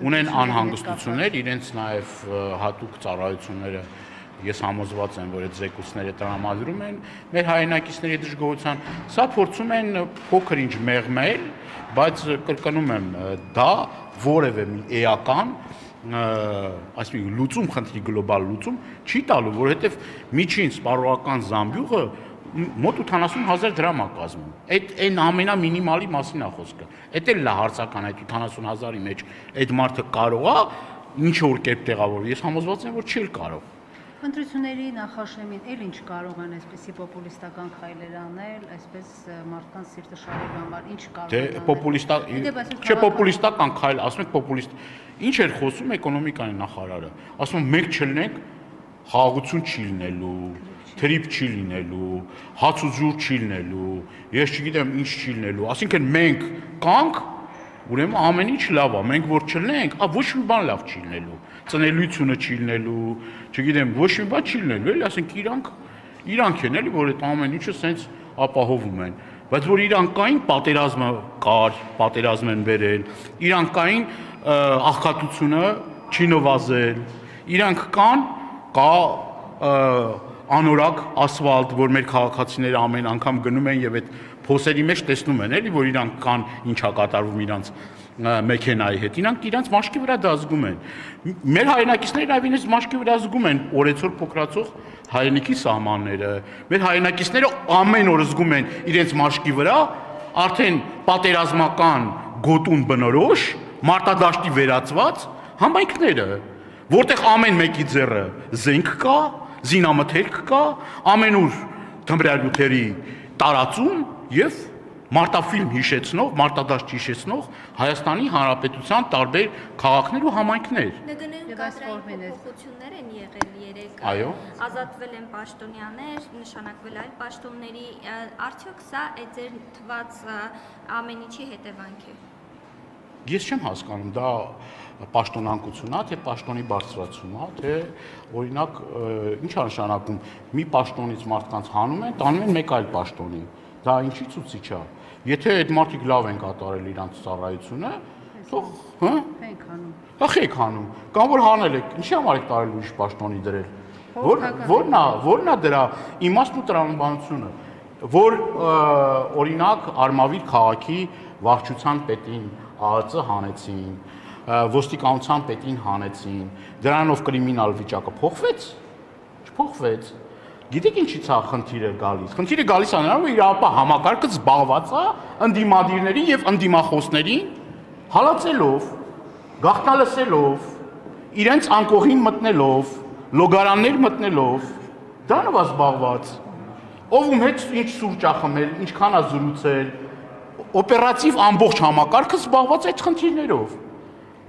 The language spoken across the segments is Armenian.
Ունեն անհանգստություններ, իրենց նաև հատուկ ծառայությունները ես համոզված եմ, որ այդ զեկույցները տրամադրում են մեր հայրենակիցների դժգոհության, սա փորձում են փոքր ինչ մեղմել, բայց կրկնում եմ, դա որևէ մի էական այսինքն լուծում, խնդրի գլոբալ լուծում չի տալու, որովհետև միջին սպառողական զամբյուղը մոտ 80,000 դրամ է կազմում։ Այն ամենամինիմալի մասին է խոսքը։ Էդ էլ լա հարցական այդ 80,000-ի մեջ այդ մարդը կարող է ինչ որ կերպ տեղավորվել։ Ես համոզված եմ, որ չի կարող։ Ընտրությունների նախաշեմին էլ ինչ կարող են այսպեսի պոպուլիստական քայլեր անել, այսպես մարդկանց սիրտը շահելու համար ինչ կարող են անել։ Չէ, պոպուլիստական քայլ, ասում եք պոպուլիստ։ Ինչ էր խոսում էկոնոմիկայի նախարարը։ Ասում մենք չլինենք, խաղաղություն չի լինելու, թրիփ չի լինելու, հաց ու ջուր չի լինելու, ես չգիտեմ ինչ չի լինելու։ Այսինքն մենք կանք, ուրեմն ամեն ինչ լավ է, մենք որ չլինենք, ոչ մի բան լավ չի լինելու։ Ծնելիությունը չի լինելու, չգիտեմ, ոչ մի բան չի լինելու, էլի, ասենք իրանք են, էլի, որ այդ ամեն ինչը սենց ապահովում են, բայց որ իրանքային պատերազմը կար, պատերազմ են բերել, իրանքային աղքատությունը չի նվազել, իրանք կա անորակ ասֆալտ, որ մեր քաղաքացիները ամեն անգամ գնում են եւ այդ փոսերի մեջ տեսնում են, էլի, որ իրանք կան ինչա կատարվում իրանց մեքենայի հետ, իրանք մաշկի վրա դա զգում են։ Մեր հայրենակիցները նաև իրենց մաշկի վրա զգում են օրեցօր փոքրացող հայրենիքի սահմանները։ Մեր հայրենակիցները ամեն օր զգում են իրենց մաշկի վրա արդեն պատերազմական գոտուն բնորոշ, մարտադաշտի վերածված համայնքները, որտեղ ամեն մեկի ձեռը զենք կա, զինամթերք կա, ամենուր թմրալյութերի տարածում եւ մարտաֆիլմ հիշեցնող, մարտադաշտ հիշեցնող Հայաստանի Հանրապետության տարբեր քաղաքներ ու համայնքներ։ Նկատառային փոփոխություններ են եղել երեք։ Այո։ Ազատվել են պաշտոնյաներ, նշանակվել այլ պաշտոնների, արդյոք սա այդ ձեր թված ամեն ինչի հետևանք է։ Ես չեմ հասկանում, դա պաշտոնանկությունն է, թե պաշտոնի բարձրացումն է, թե օրինակ ինչ է նշանակում, մի պաշտոնից մարդկանց հանում են, տանում են մեկ այլ պաշտոնի։ Դա ինչի ցուցիչ է։ Եթե այդ մարդիկ լավ են կատարել իրանց ծառայությունը, թող, հա? Խենք անում։ Խենք անում։ Կամ որ հանել եք, ինչի համար եք տարել ուրիշ պաշտոնի դրել։ Որն է դրա իմաստն ու տրամաբանությունը, որ օրինակ Արմավիր քաղաքի վարչության պետին ԱԱԾ հանեցին, ոստիկանության պետին հանեցին, դրանով կրիմինալ վիճակը փոխվեց։ Չփոխվեց։ Գիտեք ինչի՞ց է խնդիրը գալիս։ Խնդիրը գալիս է նրանով, որ իրավապահ համակարգը զբաղված է ընդդիմադիրներին եւ ընդդիմախոսներին հալածելով, գաղտնալսելով, իրենց անկողին մտնելով, լոգարաններ մտնելով, դրանով է զբաղված։ Ով ում հետ ինչ սուրճ է խմել, ինչքան է զրուցել, օպերատիվ ամբողջ համակարգը զբաղված այդ խնդիրներով։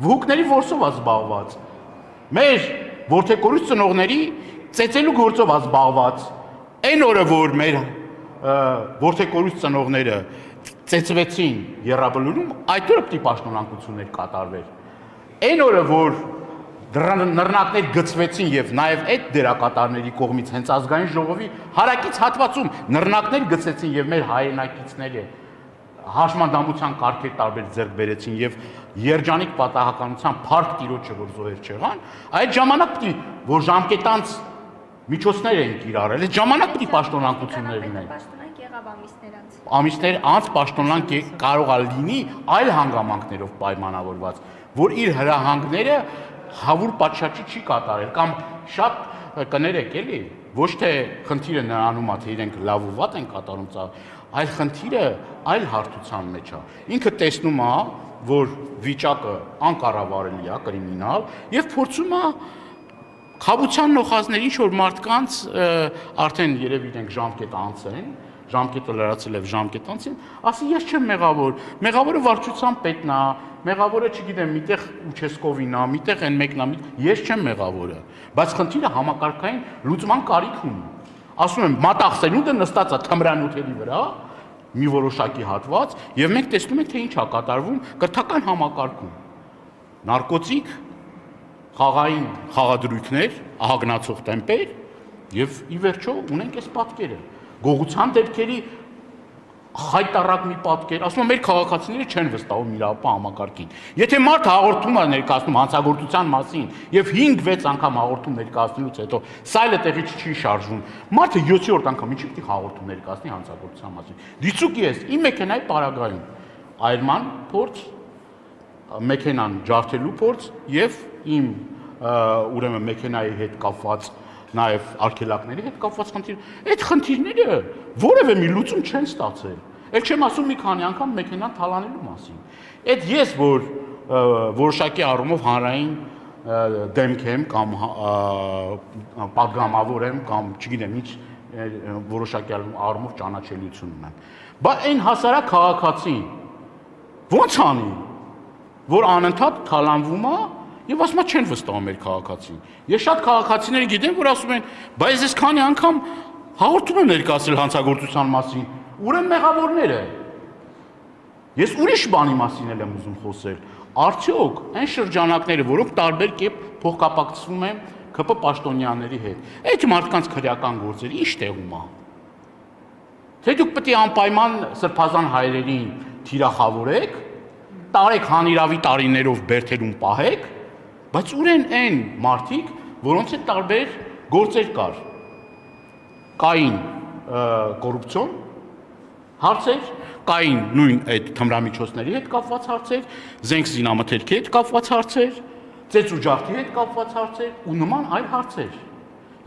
Վհուկների որսով է զբաղված։ Մեր որդեկորուց ծնողների ծեծելու գործով է զբաղված։ Այն օրը, որ մեր որդեկորուց ծնողները ծեծվեցին Եռաբլուրում, այդ օրը պիտի պաշտոնանկություններ կատարվեր։ Այն օրը, որ նռնակներ գծվեցին եւ նաեւ այդ դերակատարների կողմից հենց ազգային ժողովի հարակից հատվածում նռնակներ գծեցին եւ մեր հայրենակիցները հաշմանդամության կարգեր տարբեր ձեռք բերեցին եւ երջանիկ պատահականության փառք տիրոջը որ զոհեր չեղան, այդ ժամանակ պիտի որ ժամկետանց միջոցներ են կիրառել, այդ ժամանակ պիտի պաշտոնանկություններ լինեն։ Պաշտոնանկ եղավ ամիսներ անց։ Ամիսներ անց պաշտոնանկ կարող է լինի այլ հանգամանքներով պայմանավորված, որ իր հրահանգները հավուր պատշաճի չի կատարել կամ շատ կներեք էլի, ոչ թե խնդիրը նրանում է, թե իրենք լավ ու վատ են կատարում, այլ խնդիրը այլ հարթության մեջ է։ Ինքը տեսնում է, որ վիճակը անկառավարելի է, կրիմինալ, եւ փորձում է խաբության նոխազներ ինչ որ մարդկանց արդեն երևի իրենք ժամկետ անցեն, ժամկետը լրացել եւ ժամկետ անցին, ասի ես չեմ մեղավոր, մեղավորը վարչության պետն է, մեղավորը չգիտեմ, միտեղ Ուչեսկովին է, միտեղ այն մեկն է, ես չեմ մեղավորը, բայց խնդիրը համակարգային լուծման կարիք ունի։ Ասում եմ, մատաղսելունդը նստած է թմրանյութերի վրա, մի որոշակի հատված, եւ մենք տեսնում ենք, թե ինչ է կատարվում կրթական համակարգում։ Նարկոտիկ, խաղային խաղադրույքներ, ահագնացող տեմպեր եւ ի վերջո ունենք այս պատկերը։ Գողության դեպքերի հայտարարակ մի պատկեր, ասում եմ մեր քաղաքացիները չեն վստահում իրավապահ համակարգին։ Եթե մարդ հաղորդում է ներկայացնում հանցագործության մասին եւ 5-6 անգամ հաղորդում ներկայացնելուց հետո սայլը տեղից չի շարժվում, մարդը 7-րդ անգամ ինչի՞ պիտի հաղորդում ներկայացնի հանցագործության մասին։ Դիցուկ ես իմ մեքենայի պարագայում այրման փորձ, մեքենան ջարդելու փորձ եւ իմ ուրեմն մեքենայի հետ կապված նաև արգելակների հետ կապված խնդիր, այդ խնդիրները որևէ մի լուծում չեն ստացել։ Էլ չեմ ասում մի քանի անգամ մեքենան թալանելու մասին։ Այդ ես որ որոշակի առումով հանրային դեմք եմ կամ պատգամավոր եմ կամ չգիտեմ ինչ որոշակի առումով ճանաչելիություն ունեմ։ Բայց այն հասարակ քաղաքացին ո՞նց անի, որ անընդհատ թալանվում է եւ ասում են չեն վստահում մեր քաղաքացին։ Ես շատ քաղաքացիներ գիտեմ, որ ասում են, բայց ես քանի անգամ հաղորդում եմ ներկայացրել հանցագործության մասին, ուրեմն մեղավորները։ Ես ուրիշ բանի մասին եմ ուզում խոսել։ Արդյոք այն շրջանակները, որոնք տարբեր կերպ փոխկապակցվում են ԿՊ պաշտոնյաների հետ, այդ մարդկանց քրեական գործերը ի՞նչ տեղում է։ Թե դուք պետք է անպայման սրբազան հայրերին թիրախավորեք, տարեք հանիրավի տարիներով բերթերում պահեք, բայց ուր են այն մարդիկ, որոնց հետ տարբեր գործեր կար։ Կային կոռուպցիոն հարցեր, կային նույն այդ թմրամիջոցների հետ կապված հարցեր, զենք զինամթերքի հետ կապված հարցեր, ծեծուջարդի հետ կապված հարցեր ու նման այլ հարցեր։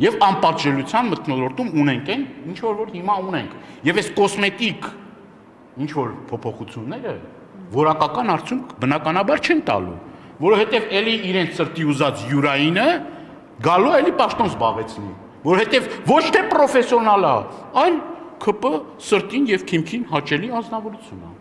Եվ անպատժելիության մթնոլորտում ունենք այն, ինչ որ հիմա ունենք։ Եվ այս կոսմետիկ ինչ որ փոփոխությունները որակական արդյունք բնականաբար չեն տալու, որովհետև էլի իրենց սրտի ուզած յուրայինը գալու էլի պաշտոն զբաղեցնի, որովհետև ոչ թե պրոֆեսիոնալ է, այլ ԿՊ սրտին եւ քիմքին հաճելի անձնավորություն է։